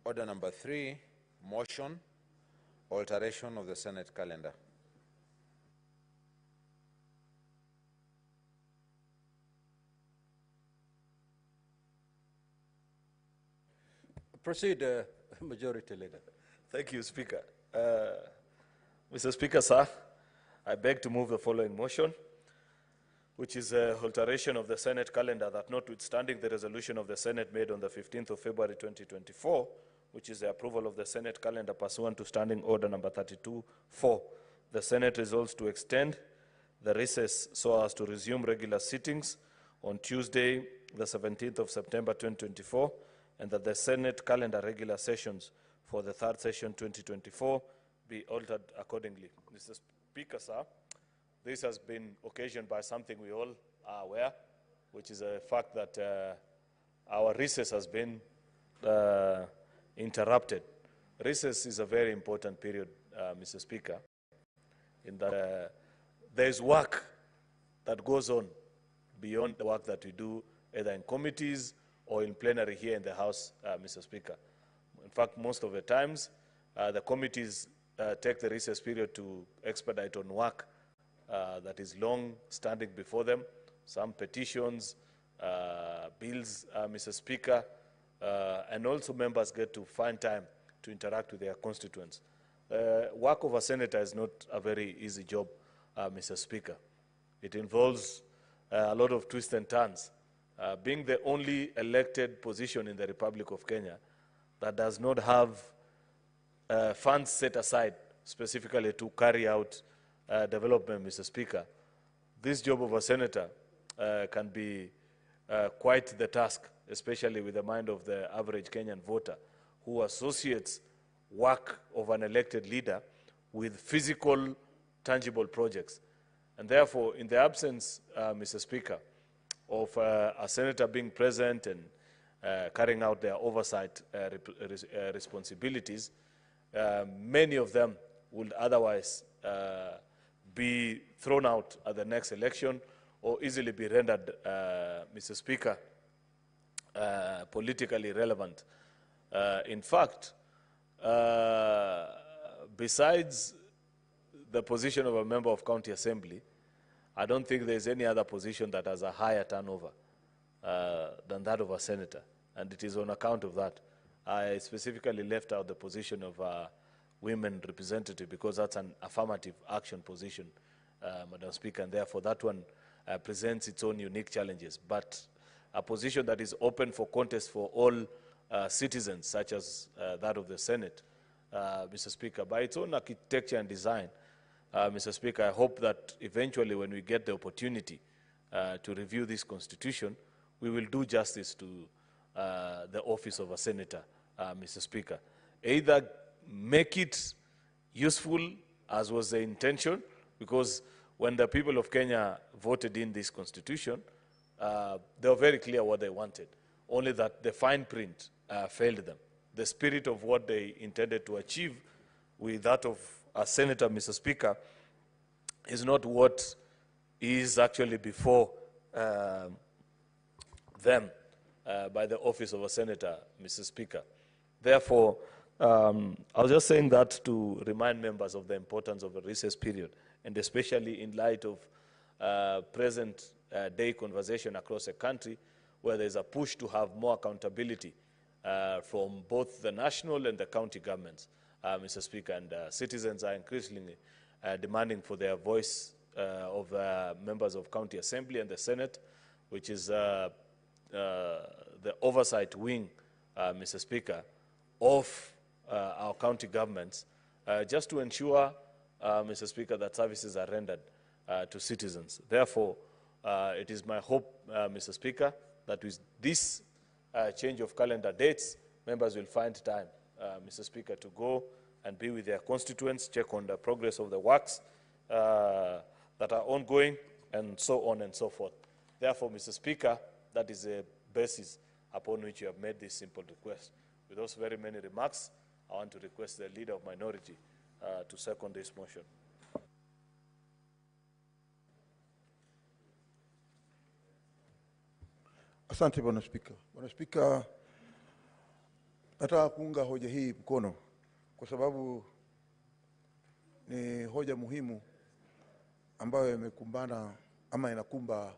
Order number 3, motion, alteration of the Senate calendar. Proceed, Majority Leader. Thank you, Speaker. Mr. Speaker, sir, I beg to move the following motion, which is an alteration of the Senate calendar that notwithstanding the resolution of the Senate made on the 15th of February 2024, which is the approval of the Senate calendar pursuant to Standing Order number 32-4, the Senate resolves to extend the recess so as to resume regular sittings on Tuesday, the 17th of September 2024, and that the Senate calendar regular sessions for the third session 2024 be altered accordingly. Mr. Speaker, sir, this has been occasioned by something we all are aware, which is a fact that our recess has been interrupted. Recess is a very important period, Mr. Speaker, in that there is work that goes on beyond the work that we do either in committees or in plenary here in the House, Mr. Speaker. In fact, most of the times, the committees take the recess period to expedite on work that is long standing before them, some petitions, bills, Mr. Speaker, and also members get to find time to interact with their constituents. Work of a senator is not a very easy job, Mr. Speaker. It involves a lot of twists and turns. Being the only elected position in the Republic of Kenya that does not have funds set aside specifically to carry out development, Mr. Speaker, this job of a senator can be quite the task, especially with the mind of the average Kenyan voter who associates work of an elected leader with physical, tangible projects. And therefore, in the absence, Mr. Speaker, of a senator being present and carrying out their oversight responsibilities, many of them would otherwise be thrown out at the next election or easily be rendered, Mr. Speaker, politically relevant. In fact, besides the position of a member of county assembly, I don't think there's any other position that has a higher turnover than that of a senator. And it is on account of that. I specifically left out the position of a women representative because that's an affirmative action position, Madam Speaker, and therefore that one presents its own unique challenges. But a position that is open for contest for all citizens, such as that of the Senate, Mr. Speaker, by its own architecture and design, Mr. Speaker, I hope that eventually when we get the opportunity to review this constitution, we will do justice to the office of a senator, Mr. Speaker. Either make it useful, as was the intention, because when the people of Kenya voted in this constitution, they were very clear what they wanted, only that the fine print failed them. The spirit of what they intended to achieve with that of a senator, Mr. Speaker, is not what is actually before them by the office of a senator, Mr. Speaker. Therefore, I was just saying that to remind members of the importance of a recess period, and especially in light of present day conversation across the country, where there's a push to have more accountability from both the national and the county governments, Mr. Speaker, and citizens are increasingly demanding for their voice of members of county assembly and the Senate, which is the oversight wing, Mr. Speaker, of our county governments, just to ensure, Mr. Speaker, that services are rendered to citizens. Therefore, it is my hope, Mr. Speaker, that with this change of calendar dates, members will find time, Mr. Speaker, to go and be with their constituents, check on the progress of the works that are ongoing, and so on and so forth. Therefore, Mr. Speaker, that is a basis upon which you have made this simple request. With those very many remarks, I want to request the Leader of Minority to second this motion. Asante, Bwana Spika. Bwana Spika, Nataka kuunga hoja hii mkono kwa sababu ni hoja muhimu ambayo imekumbana ama inakumba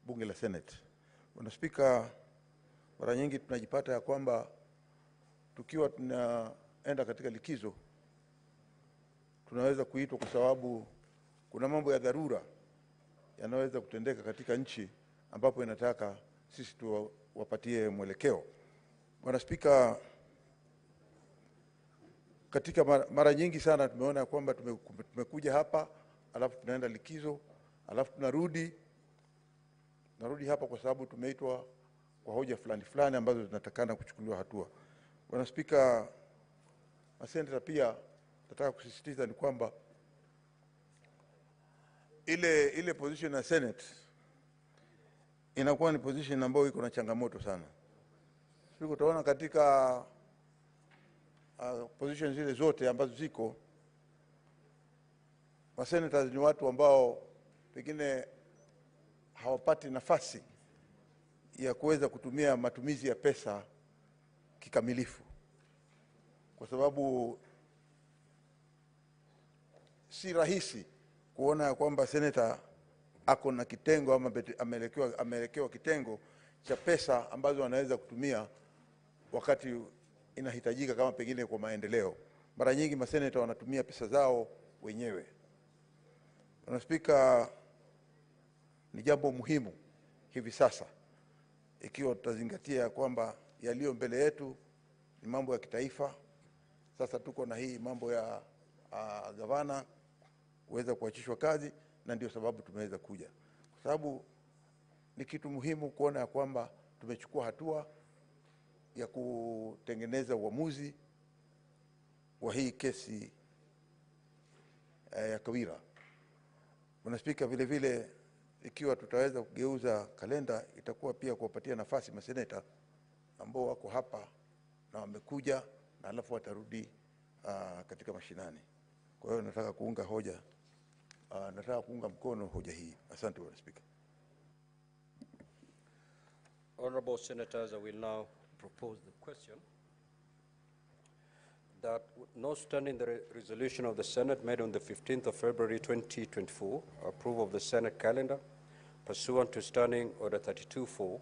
bunge la Senate. Bwana Spika, mara nyingi tunajipata ya kwamba tukiwa tunaenda katika likizo tunaweza kuitwa kwa sababu kuna mambo ya dharura yanaweza kutendeka katika nchi ambapo inataka sisi tuwapatie mwelekeo. Bwana Spika, katika mara nyingi sana tumeona kwamba tumekuja hapa alafu tunaenda likizo alafu tunarudi hapa kwa sababu tumeitwa kwa hoja fulani ambazo zinatakana kuchukuliwa hatua. Bwana Spika, maseneta pia nataka kusisitiza ni kwamba ile position ya Senate inakuwa ni position ambayo iko na changamoto sana. Sisi utaona katika position zile zote ambazo ziko, masenators ni watu ambao pengine hawapati nafasi ya kuweza kutumia matumizi ya pesa kikamilifu, kwa sababu si rahisi kuona kwamba senator ako na kitengo ama ameelekewa kitengo cha pesa ambazo anaweza kutumia wakati inahitajika kama pengine kwa maendeleo. Mara nyingi maseneta wanatumia pesa zao wenyewe. Bwana Spika, ni jambo muhimu hivi sasa ikiwa tutazingatia kwamba yaliyo mbele yetu ni mambo ya kitaifa. Sasa tuko na hii mambo ya gavana kuweza kuachishwa kazi, na ndio sababu tumeweza kuja, kwa sababu ni kitu muhimu kuona ya kwamba tumechukua hatua ya kutengeneza uamuzi wa hii kesi ya Kawira. Bwana Spika, vile vile ikiwa tutaweza kugeuza kalenda, itakuwa pia kuwapatia nafasi maseneta ambao wako hapa na wamekuja na alafu watarudi katika mashinani. Kwa hiyo nataka kuunga mkono hoja hii. Asante Bwana Spika. Honorable Senators, I will now propose the question that notwithstanding the resolution of the Senate made on the 15th of February 2024, approval of the Senate calendar, pursuant to Standing Order 32-4,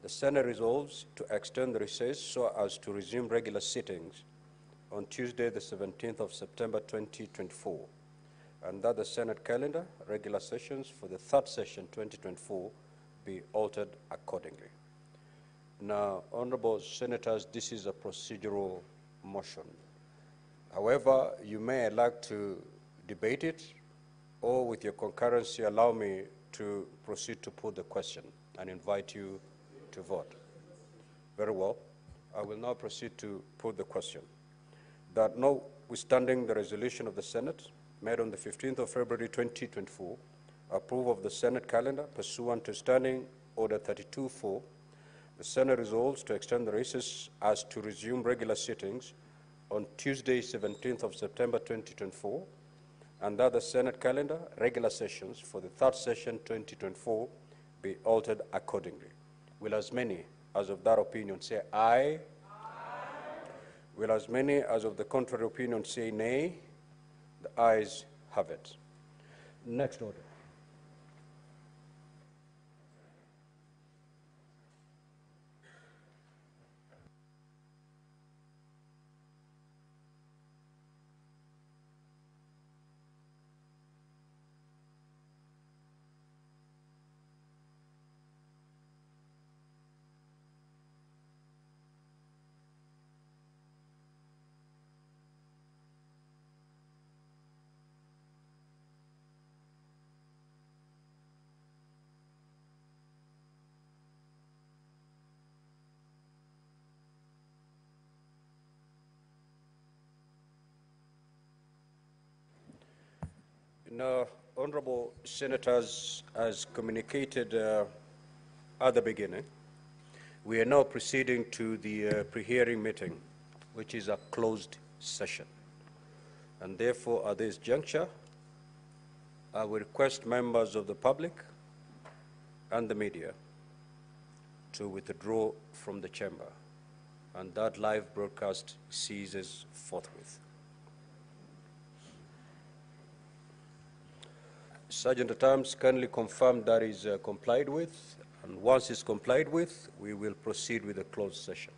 the Senate resolves to extend the recess so as to resume regular sittings on Tuesday, the 17th of September 2024, and that the Senate calendar, regular sessions for the third session 2024, be altered accordingly. Now, Honorable Senators, this is a procedural motion. However, you may elect to debate it, or with your concurrency, allow me to proceed to put the question and invite you to vote. Very well. I will now proceed to put the question. That notwithstanding the resolution of the Senate made on the 15th of February 2024, approval of the Senate calendar pursuant to Standing Order 32-4, the Senate resolves to extend the recess as to resume regular sittings on Tuesday, 17th of September 2024, and that the Senate calendar, regular sessions for the third session 2024 be altered accordingly. Will as many as of that opinion say aye? Aye. Will as many as of the contrary opinion say nay? The ayes have it. Next order. Now, Honorable Senators, as communicated at the beginning, we are now proceeding to the pre-hearing meeting, which is a closed session. And therefore, at this juncture, I will request members of the public and the media to withdraw from the chamber. and that live broadcast ceases forthwith. Sergeant at Arms kindly confirm that is complied with, and once it's complied with, we will proceed with the closed session.